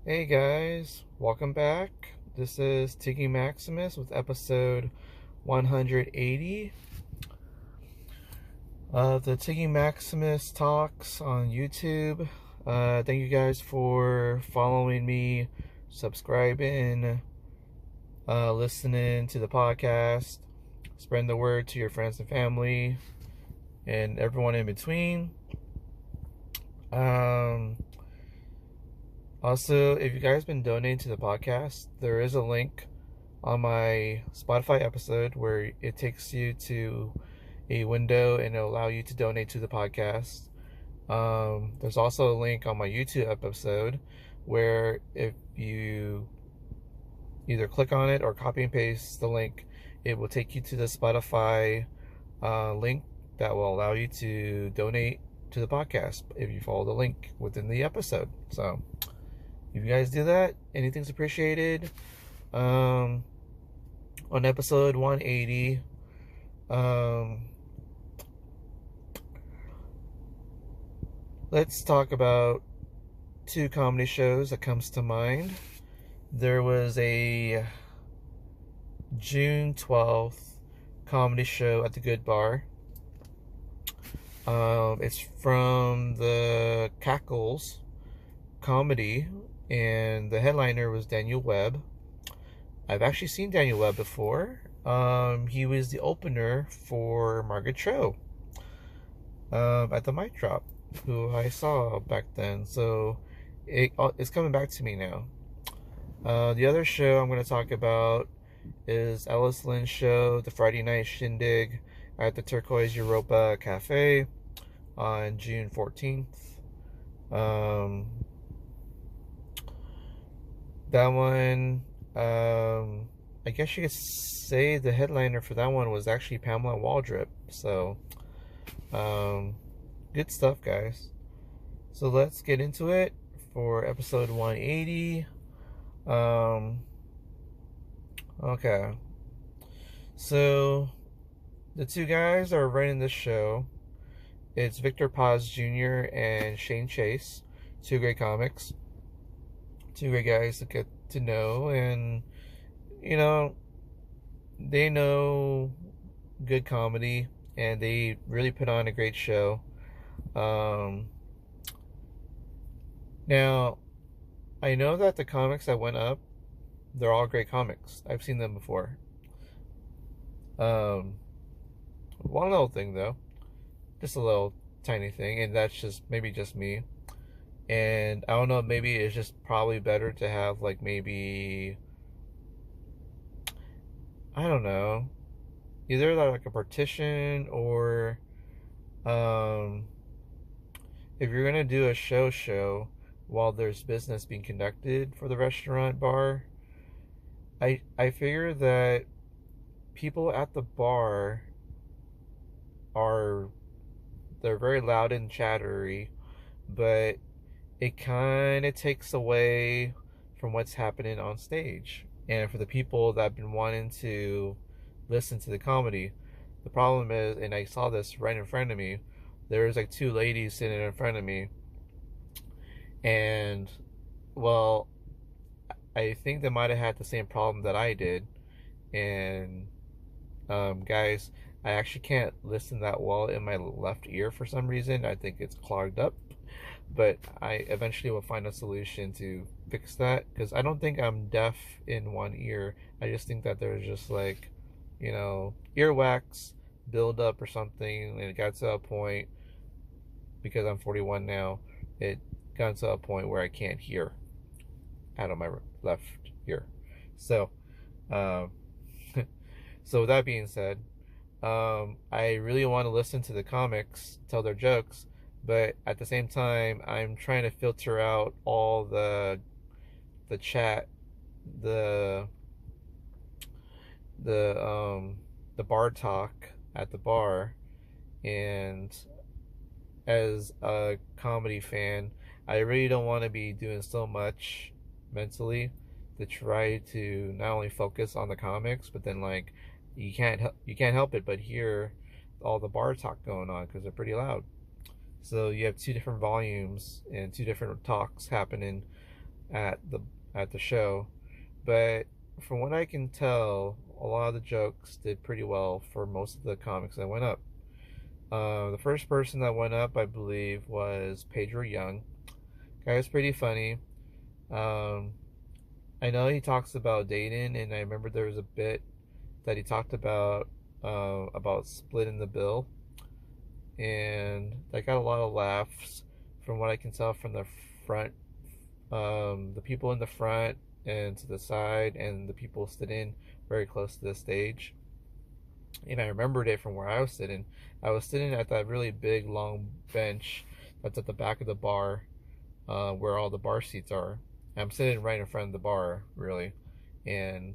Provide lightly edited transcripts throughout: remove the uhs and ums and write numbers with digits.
Hey guys, welcome back. This is Tiggy Maximus with episode 180 of the Tiggy Maximus talks on YouTube. Thank you guys for following me, subscribing, listening to the podcast, spreading the word to your friends and family, and everyone in between. Also, if you guys been donating to the podcast, there is a link on my Spotify episode where it takes you to a window and it'll allow you to donate to the podcast. There's also a link on my YouTube episode where if you either click on it or copy and paste the link, it will take you to the Spotify link that will allow you to donate to the podcast if you follow the link within the episode. So if you guys do that, anything's appreciated. On episode 180, let's talk about two comedy shows that comes to mind. There was a June 12th comedy show at the Good Bar. It's from the Cackles comedy, and the headliner was Daniel Webb. I've actually seen Daniel Webb before. He was the opener for Margaret Cho at the Mic Drop, who I saw back then. So it's coming back to me now. The other show I'm going to talk about is Ellis Lynn's show, the Friday Night Shindig at the Turquoise Europa Cafe on June 14th. That one, I guess you could say the headliner for that one was actually Pamela Wardrip. So, good stuff, guys. So let's get into it for episode 180. Okay. So, the two guys are running this show. It's Victor Paz Jr. and Shane Chase, two great comics. Two great guys to get to know, and they know good comedy and they really put on a great show. Now I know that the comics that went up, they're all great comics. I've seen them before. One little thing though, just a little tiny thing, and that's just maybe just me. And I don't know, maybe it's just probably better to have like maybe, I don't know, either like a partition or if you're gonna do a show while there's business being conducted for the restaurant bar, I figure that people at the bar they're very loud and chattery, but it kind of takes away from what's happening on stage. And for the people that have been wanting to listen to the comedy, the problem is, and I saw this right in front of me, there was like two ladies sitting in front of me, and well, I think they might have had the same problem that I did. And guys, I actually can't listen that well in my left ear for some reason. I think it's clogged up, but I eventually will find a solution to fix that, because I don't think I'm deaf in one ear. I just think that there's just like, earwax build up or something, and it got to a point, because I'm 41 now, it got to a point where I can't hear out of my left ear. So, um, so with that being said, I really want to listen to the comics tell their jokes, but at the same time, I'm trying to filter out all the chat, the bar talk at the bar. And as a comedy fan, I really don't want to be doing so much mentally to try to not only focus on the comics, but then like you can't help it but hear all the bar talk going on, because they're pretty loud. So you have two different volumes and two different talks happening at the show, but from what I can tell, a lot of the jokes did pretty well for most of the comics that went up. The first person that went up, I believe, was Pedro Young. Guy was pretty funny. Um, I know he talks about dating, and I remember there was a bit that he talked about splitting the bill, and that got a lot of laughs from what I can tell from the front, the people in the front and to the side, and the people sitting very close to the stage. And I remembered it from where I was sitting. I was sitting at that really big long bench that's at the back of the bar, where all the bar seats are. I'm sitting right in front of the bar, really, and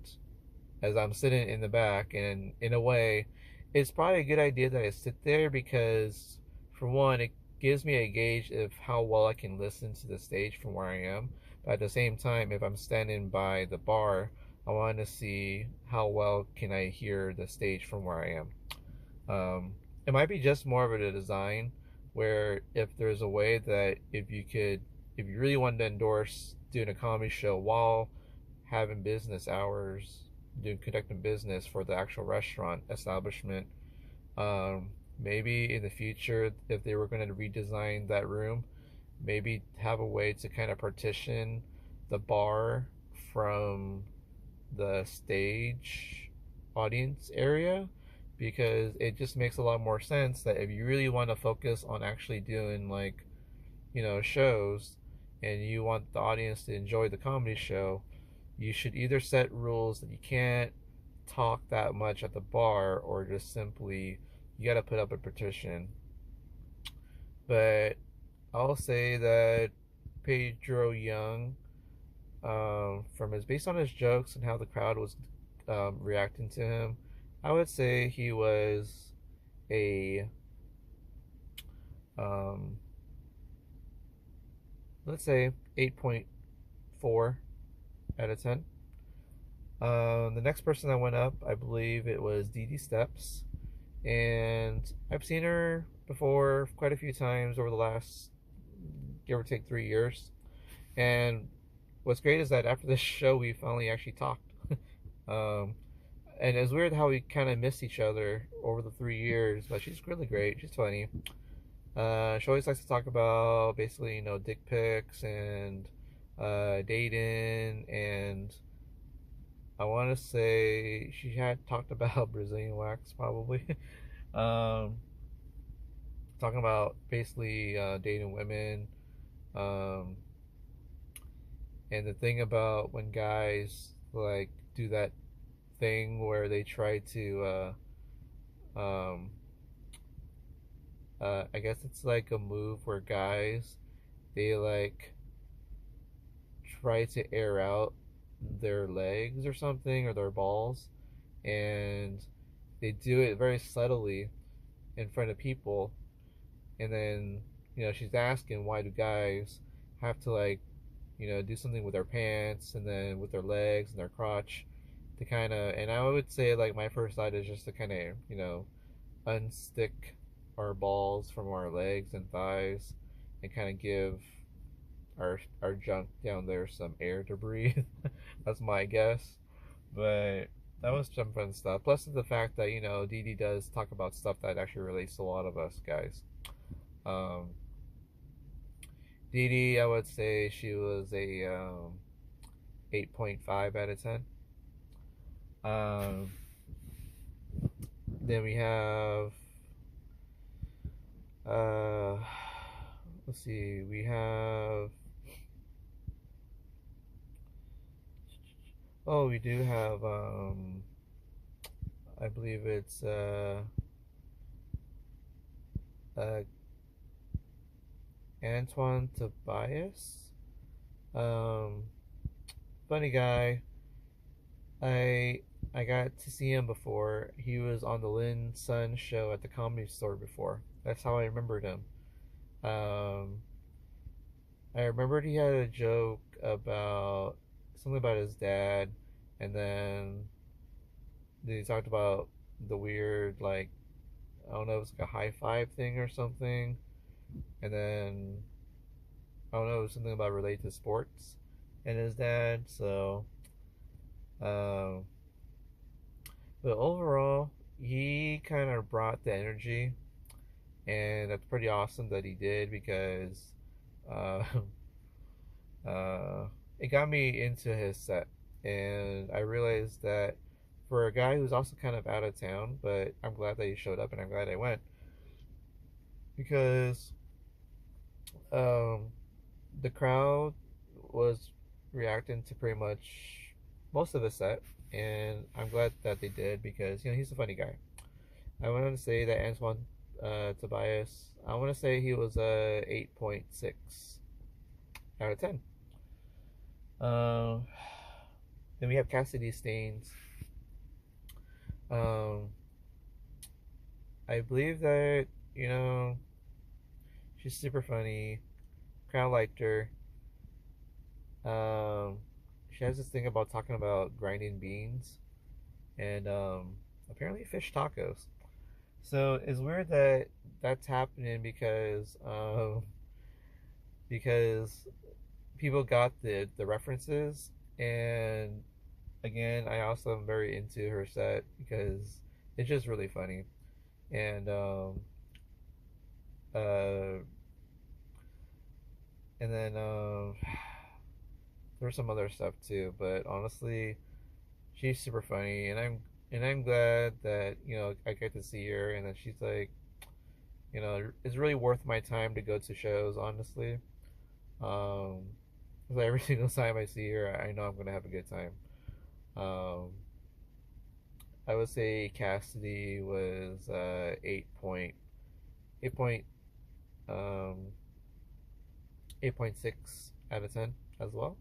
as I'm sitting in the back, and in a way, it's probably a good idea that I sit there because, for one, it gives me a gauge of how well I can listen to the stage from where I am. But at the same time, if I'm standing by the bar, I want to see how well can I hear the stage from where I am. It might be just more of a design where if there's a way that if you really wanted to endorse doing a comedy show while having business hours, doing conducting business for the actual restaurant establishment, maybe in the future, if they were going to redesign that room, maybe have a way to kind of partition the bar from the stage audience area, because it just makes a lot more sense that if you really want to focus on actually doing, like, shows, and you want the audience to enjoy the comedy show, you should either set rules that you can't talk that much at the bar, or just simply you got to put up a petition. But I'll say that Pedro Young, from his based on his jokes and how the crowd was reacting to him, I would say he was a um, let's say 8.4 out of 10. The next person that went up, I believe it was Dee Dee Steps, and I've seen her before quite a few times over the last, give or take, 3 years. And what's great is that after this show, we finally actually talked. um, and it's weird how we kind of missed each other over the 3 years, but she's really great. She's funny. She always likes to talk about basically, dick pics and dating, and I want to say she had talked about Brazilian wax, probably. um, Talking about basically dating women. Um, and the thing about when guys like do that thing where they try to, I guess it's like a move where guys, they like try to air out their legs or something, or their balls, and they do it very subtly in front of people. And then, she's asking, why do guys have to, like, do something with their pants and then with their legs and their crotch to kind of, and I would say, like, my first thought is just to kind of, unstick our balls from our legs and thighs and kind of give our junk down there some air to breathe. That's my guess. But that was some fun stuff. Plus the fact that, Dee Dee does talk about stuff that actually relates to a lot of us guys. Um, Dee Dee, I would say she was a 8.5 out of 10. Um, then we have, let's see, we have, oh, we do have, I believe it's, Antoine Tobias. Funny guy. I got to see him before. He was on the Lin Sun show at the Comedy Store before. That's how I remembered him. Um, I remembered he had a joke about something about his dad, and then he talked about the weird, like, I don't know, it was like a high five thing or something, and then I don't know, it was something about related to sports, and his dad. So, um, but overall, he kind of brought the energy, and that's pretty awesome that he did because uh, uh, it got me into his set, and I realized that for a guy who's also kind of out of town, but I'm glad that he showed up, and I'm glad I went because um, the crowd was reacting to pretty much most of the set, and I'm glad that they did because he's a funny guy. I wanted to say that Antoine Tobias, I want to say he was a 8.6 out of 10. Um, then we have Cassidy Staines. Um, I believe that you know she's super funny. Crowd liked her. Um, she has this thing about talking about grinding beans and apparently fish tacos. So it's weird that that's happening because people got the references, and again I also am very into her set because it's just really funny, and uh and then there's some other stuff too, but honestly she's super funny, and I'm glad that I get to see her, and that she's like, it's really worth my time to go to shows, honestly. um so every single time I see her, I know I'm gonna have a good time. um I would say Cassidy was 8 point um 8.6 out of 10 as well.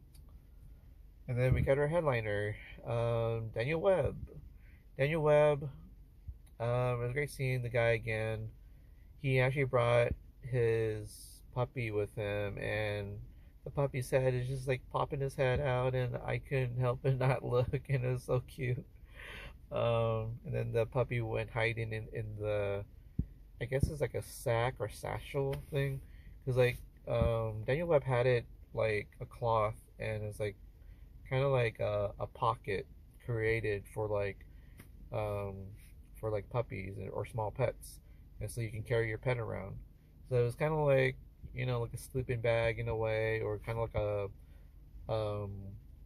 And then we got our headliner, Daniel Webb. Daniel Webb, it was great seeing the guy again. He actually brought his puppy with him, and the puppy's head is just like popping his head out, and I couldn't help but not look, and it was so cute. And then the puppy went hiding in the, I guess it's like a sack or satchel thing, because like Daniel Webb had it like a cloth, and it's like kind of like a pocket created um, for like puppies or small pets, and so you can carry your pet around. So it was kind of like like a sleeping bag in a way, or kind of like um,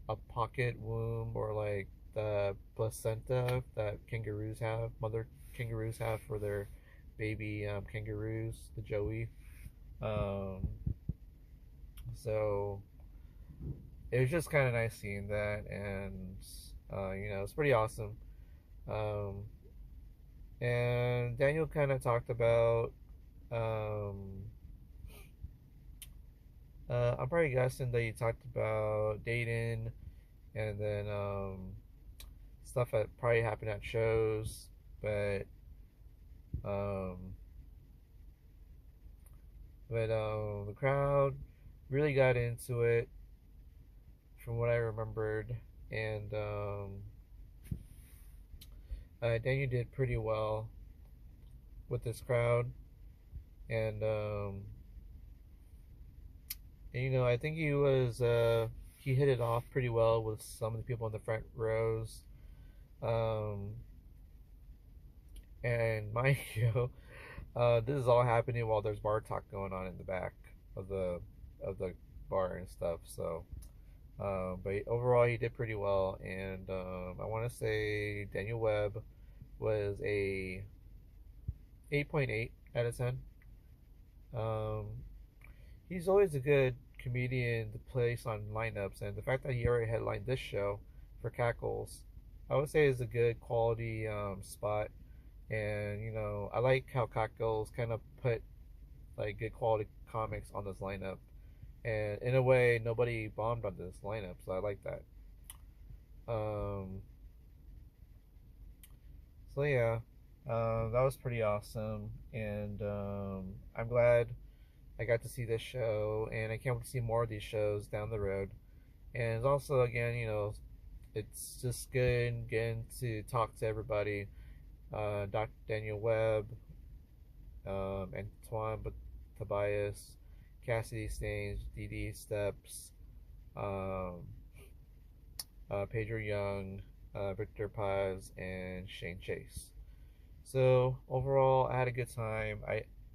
a pocket womb, or like the placenta that kangaroos have, mother kangaroos have for their baby kangaroos, the joey. Um, so it was just kind of nice seeing that, and it's pretty awesome. Um, and Daniel kind of talked about. Um, I'm probably guessing that you talked about dating, and then stuff that probably happened at shows, but um, the crowd really got into it, from what I remembered, and Daniel did pretty well with this crowd, and I think he hit it off pretty well with some of the people in the front rows. Um, and mind you, this is all happening while there's bar talk going on in the back of the bar and stuff. So, but overall, he did pretty well, and I want to say Daniel Webb was a 8.8 out of 10. Um, he's always a good comedian to place on lineups, and the fact that he already headlined this show for Cackles, I would say is a good quality spot. And I like how Cackles kind of put like good quality comics on this lineup, and in a way, nobody bombed on this lineup, so I like that. Um, so yeah, that was pretty awesome, and I'm glad I got to see this show, and I can't wait to see more of these shows down the road. And it's also, again, it's just good getting to talk to everybody. Dr. Daniel Webb, Antoine Tobias, Cassidy Staines, Dee Dee Steps, Pedro Young, Victor Paz, and Shane Chase. So overall, I had a good time.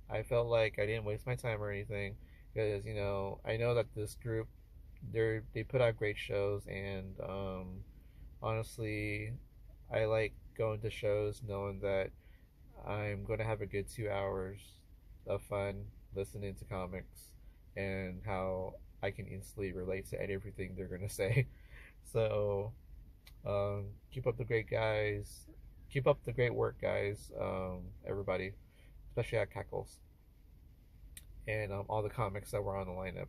I felt like I didn't waste my time or anything because I know that this group they put out great shows, and honestly, I like going to shows knowing that I'm going to have a good 2 hours of fun listening to comics and how I can instantly relate to everything they're going to say. So keep up the great guys. Keep up the great work, guys. Everybody, especially at Cackles and all the comics that were on the lineup.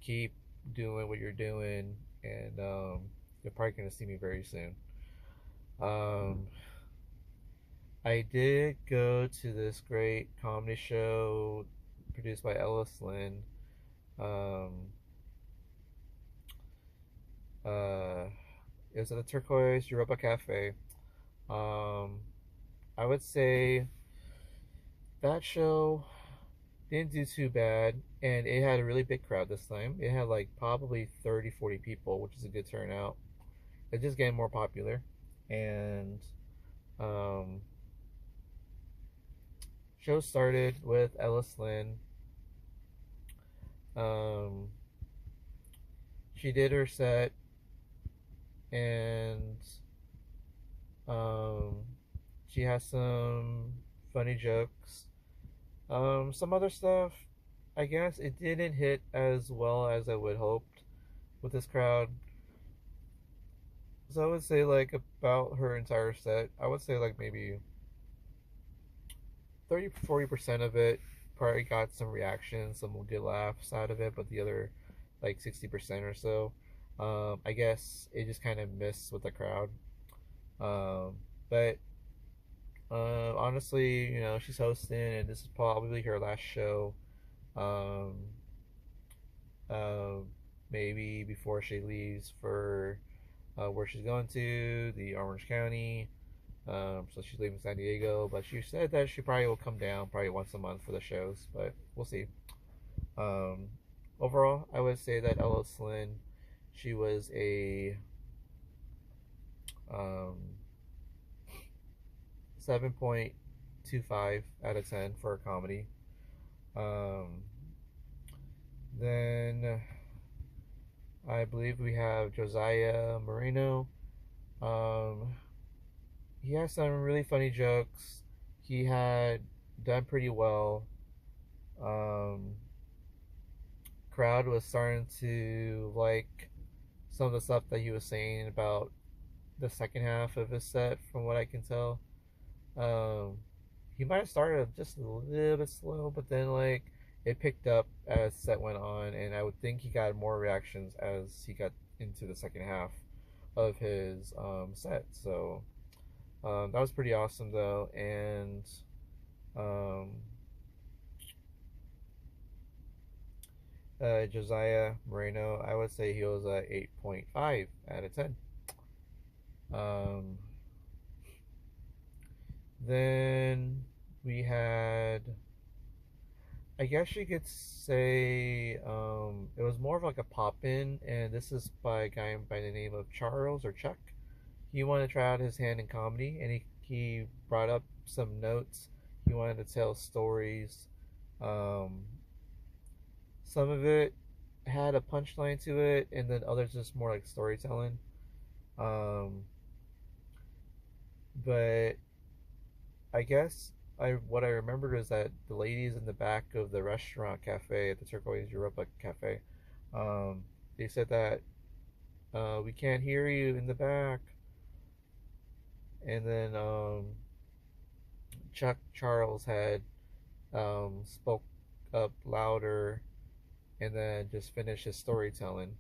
Keep doing what you're doing, and you're probably gonna see me very soon. Um, I did go to this great comedy show produced by Ellis Lynn. Um, uh, it was at the Turquoise Europa Cafe. Um, I would say that show didn't do too bad, and it had a really big crowd this time. It had like probably 30, 40 people, which is a good turnout. It's just getting more popular. And um, show started with Ellis Lynn. Um, she did her set, and um, she has some funny jokes. Some other stuff, I guess it didn't hit as well as I would hoped with this crowd. So I would say like about her entire set, I would say like maybe 30-40% of it probably got some reactions, some good laughs out of it, but the other like 60% or so, I guess it just kind of missed with the crowd. But honestly, she's hosting, and this is probably her last show. Um, uh, Maybe before she leaves for where she's going to, the Orange County. So she's leaving San Diego, but she said that she probably will come down probably once a month for the shows, but we'll see. Um, Overall, I would say that Ella Lynn, she was a um, 7.25 out of 10 for a comedy. Um, then I believe we have Josiah Moreno. Um, he has some really funny jokes. He had done pretty well. Um, Crowd was starting to like some of the stuff that he was saying about the second half of his set, from what I can tell. Um, he might have started just a little bit slow, but then like it picked up as the set went on, and I would think he got more reactions as he got into the second half of his set. So that was pretty awesome though, and um, Josiah Moreno, I would say he was a 8.5 out of 10. Um, then we had, I guess you could say, it was more of like a pop in, and this is by a guy by the name of Charles or Chuck. He wanted to try out his hand in comedy, and he brought up some notes. He wanted to tell stories. Um, some of it had a punchline to it, and then others just more like storytelling. Um, but I guess what I remembered is that the ladies in the back of the restaurant cafe at the Turquoise Europa Cafe, they said that we can't hear you in the back, and then Chuck Charles had spoke up louder, and then just finished his storytelling.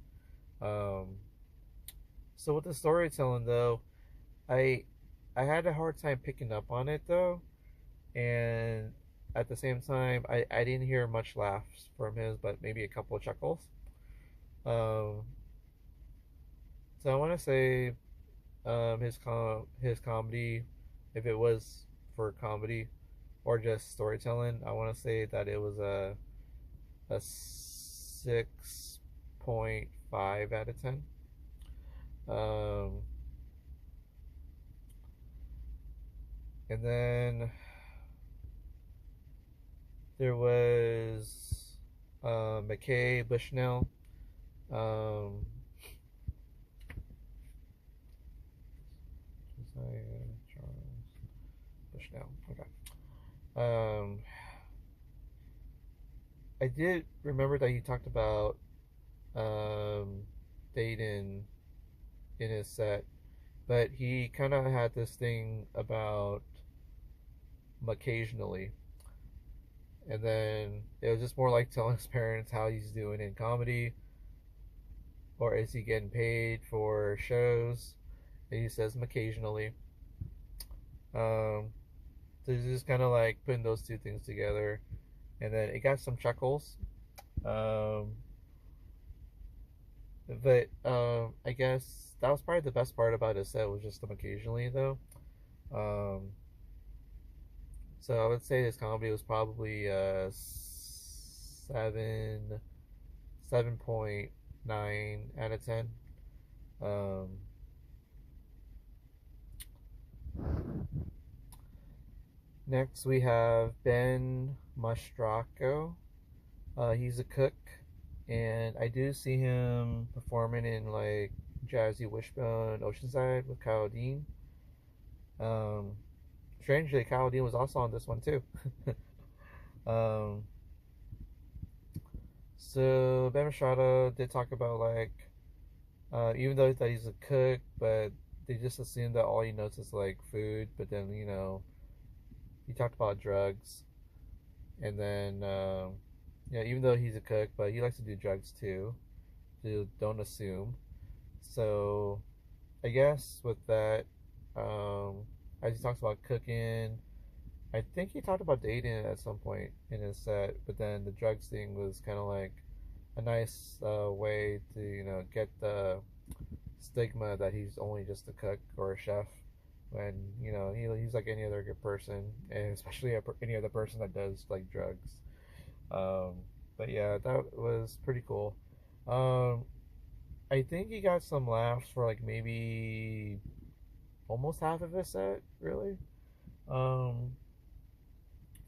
Um, so with the storytelling though, I I had a hard time picking up on it though, and at the same time, I didn't hear much laughs from his, but maybe a couple of chuckles. Um, so I want to say his comedy, if it was for comedy or just storytelling, I want to say that it was a 6.5 out of 10. Um, and then there was McKay Bushnell. Charles Bushnell. Okay. Um, I did remember that he talked about Dayton in his set, but he kind of had this thing about occasionally, and then it was just more like telling his parents how he's doing in comedy, or is he getting paid for shows? And he says occasionally. Um, so he's just kind of like putting those two things together, and then it got some chuckles. Um, but I guess that was probably the best part about his set was just them occasionally though. Um, so I would say his comedy was probably 7.9 out of 10. Um, Next we have Ben Mastracco. He's a cook, and I do see him performing in like Jazzy Wishbone Oceanside with Kyle Dean. Um, Strangely, Kyle Dean was also on this one too. um, so Ben Mastracco did talk about like even though that he's a cook, but they just assume that all he knows is like food. But then he talked about drugs, and then even though he's a cook, but he likes to do drugs too. So don't assume. So I guess with that, as he talks about cooking, I think he talked about dating at some point in his set, but then the drugs thing was kind of like a nice way to get the stigma that he's only just a cook or a chef, when he's like any other good person, and especially any other person that does like drugs. um, but yeah, that was pretty cool. um, I think he got some laughs for like maybe almost half of his set, really, um,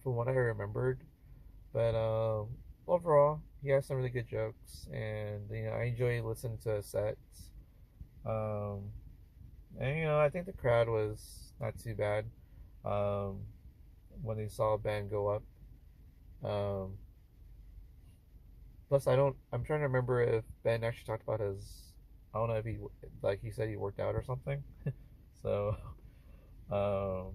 from what I remembered. But overall, he has some really good jokes, and I enjoy listening to his sets. Um, and I think the crowd was not too bad um, when they saw Ben go up. Um, Plus, I'm trying to remember if Ben actually talked about his. I don't know if he said he worked out or something. So, um,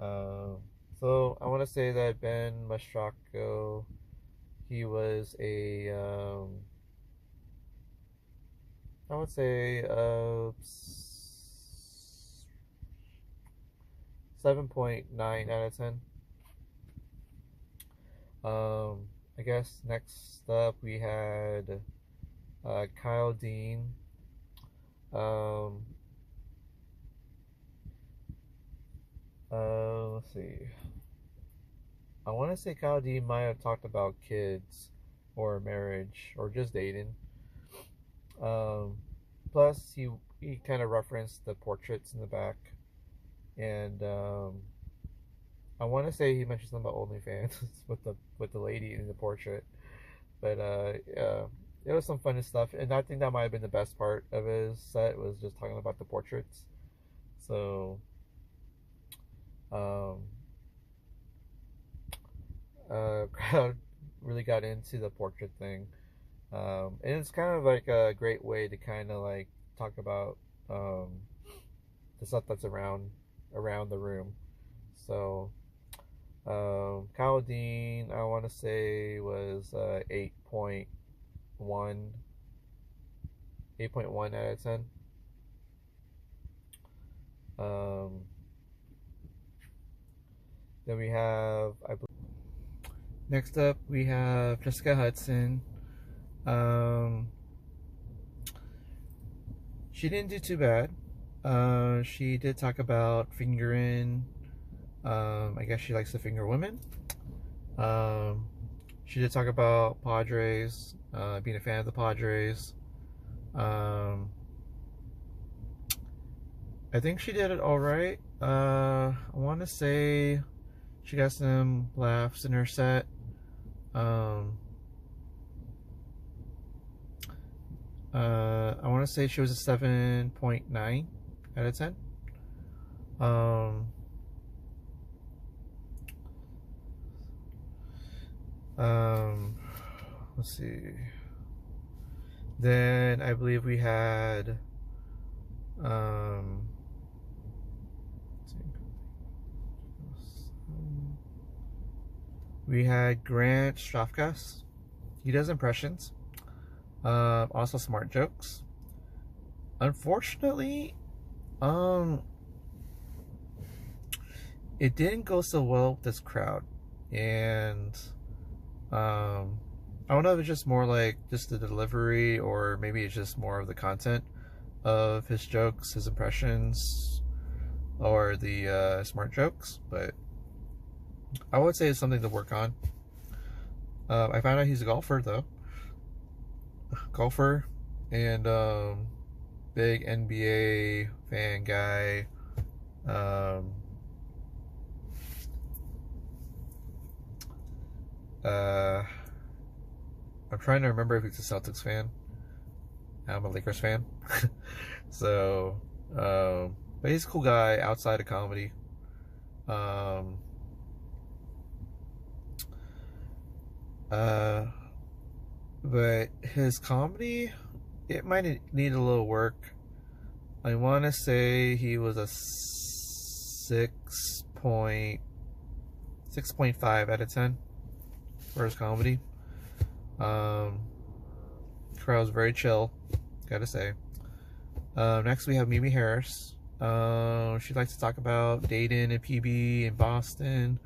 um, so I want to say that Ben Mastracco, he was I would say 7.9 out of 10. I guess next up we had Kyle Dean. Um, let's see. I want to say Kyle Dean might have talked about kids or marriage or just dating. Um, Plus, he kind of referenced the portraits in the back, and I want to say he mentioned something about OnlyFans with the lady in the portrait. But yeah, it was some funny stuff, and I think that might have been the best part of his set, was just talking about the portraits. So um, crowd really got into the portrait thing, and it's kind of like a great way to kind of like talk about the stuff that's around the room. So Kyle Dean, I want to say, was 8.1 out of 10. Then we have, next up we have Jessica Hudson. She didn't do too bad. She did talk about fingering. I guess she likes to finger women. She did talk about Padres, being a fan of the Padres. Um, I think she did it all right. I want to say she got some laughs in her set. I want to say she was a 7.9 out of 10. Um, let's see. Then I believe we had Grant Strafkas. He does impressions. Also smart jokes. Unfortunately, it didn't go so well with this crowd, and I don't know if it's just more like just the delivery, or maybe it's just more of the content of his jokes, his impressions, or the smart jokes. But I would say it's something to work on. I found out he's a golfer though. Golfer and big NBA fan guy. I'm trying to remember if he's a Celtics fan. I'm a Lakers fan. So, but he's a cool guy outside of comedy. But his comedy, it might need a little work. I want to say he was a 6.5 out of 10 for his comedy. Crowd's very chill, gotta say. Next we have Mimi Harris. She likes to talk about Dayton and PB in Boston.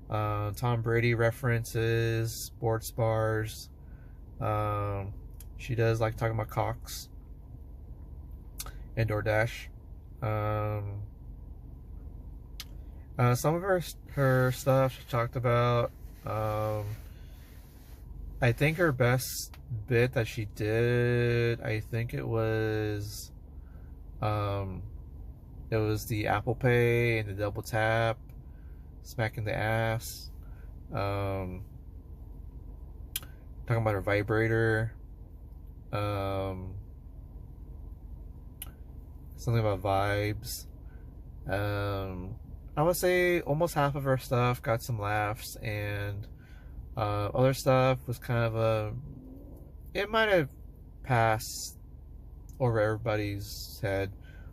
Tom Brady references, sports bars. She does like talking about Cox and DoorDash. Some of her stuff she talked about. I think her best bit that she did, I think it was the Apple Pay and the double tap, smacking the ass. Talking about her vibrator. Something about vibes. I would say almost half of her stuff got some laughs, and other stuff was kind of it might have passed over everybody's head,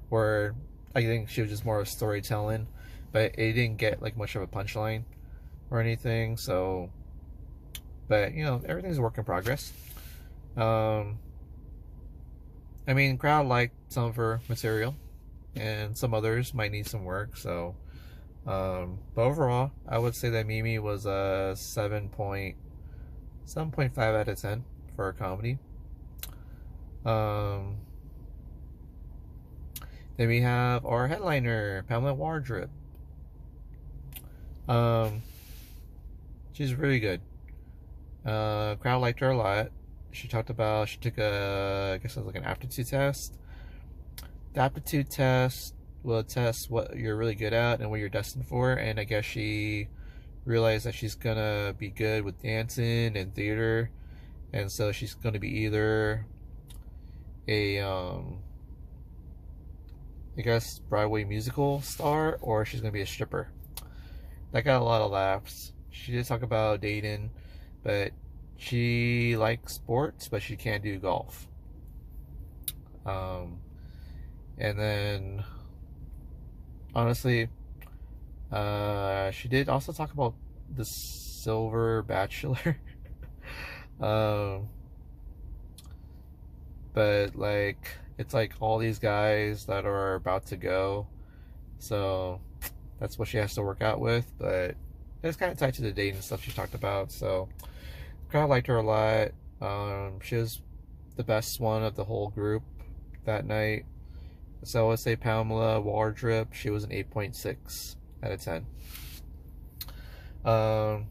where I think she was just more of storytelling, but it didn't get like much of a punchline or anything. So, but you know, everything's a work in progress. I mean, crowd liked some of her material, and some others might need some work. So, but overall, I would say that Mimi was a 7.5 out of 10 for her comedy. Then we have our headliner, Pamela Wardrip. She's really good. Crowd liked her a lot. She talked about, she took I guess it was like an aptitude test. The aptitude test will test what you're really good at and what you're destined for, and I guess she realized that she's gonna be good with dancing and theater, and so she's gonna be either a I guess Broadway musical star, or she's gonna be a stripper. That got a lot of laughs. She did talk about dating, but she likes sports, but she can't do golf. And then honestly, she did also talk about the Silver Bachelor. But like, it's like all these guys that are about to go, so that's what she has to work out with. But it's kind of tied to the dating stuff she talked about. So kind of liked her a lot. She was the best one of the whole group that night. So I would say Pamela Wardrip, she was an 8.6 out of 10. A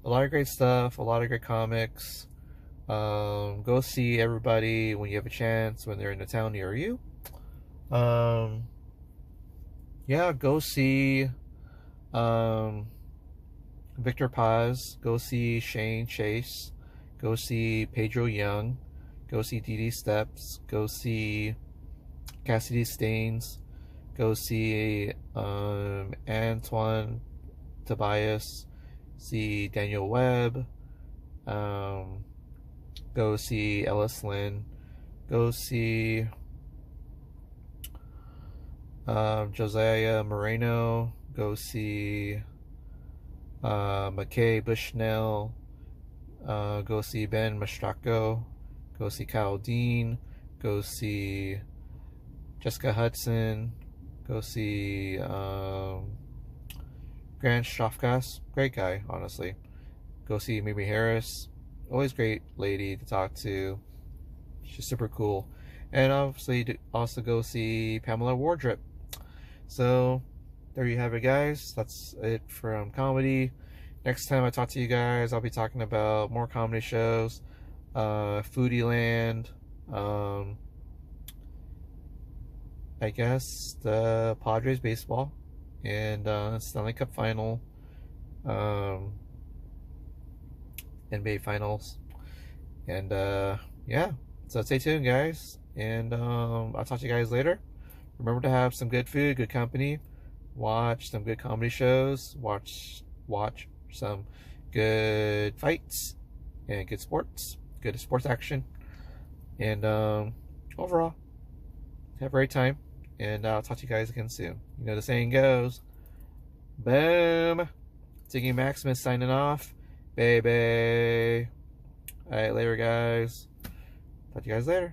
lot of great stuff, a lot of great comics. Go see everybody when you have a chance, when they're in the town near you. Yeah, go see Victor Paz, go see Shane Chase, go see Pedro Young, go see Dee Dee Steps, go see Cassidy Staines, go see Antoine Tobias, see Daniel Webb, go see Ellis Lynn, go see Josiah Moreno, go see McKay Bushnell, go see Ben Mastracco, go see Kyle Dean, go see Jessica Hudson, go see Grant Shofkas, great guy, honestly. Go see Mimi Harris, always great lady to talk to. She's super cool. And obviously also go see Pamela Wardrip. So there you have it, guys. That's it from comedy. Next time I talk to you guys, I'll be talking about more comedy shows, Foodie Land, I guess the Padres baseball, and Stanley Cup final, NBA finals, and yeah. So stay tuned, guys, and I'll talk to you guys later. Remember to have some good food, good company, watch some good comedy shows, watch some good fights and good sports action, and overall have a great time, and I'll talk to you guys again soon. You know the saying goes, boom. Tiggy Maximus signing off, baby. Alright, later, guys. Talk to you guys later.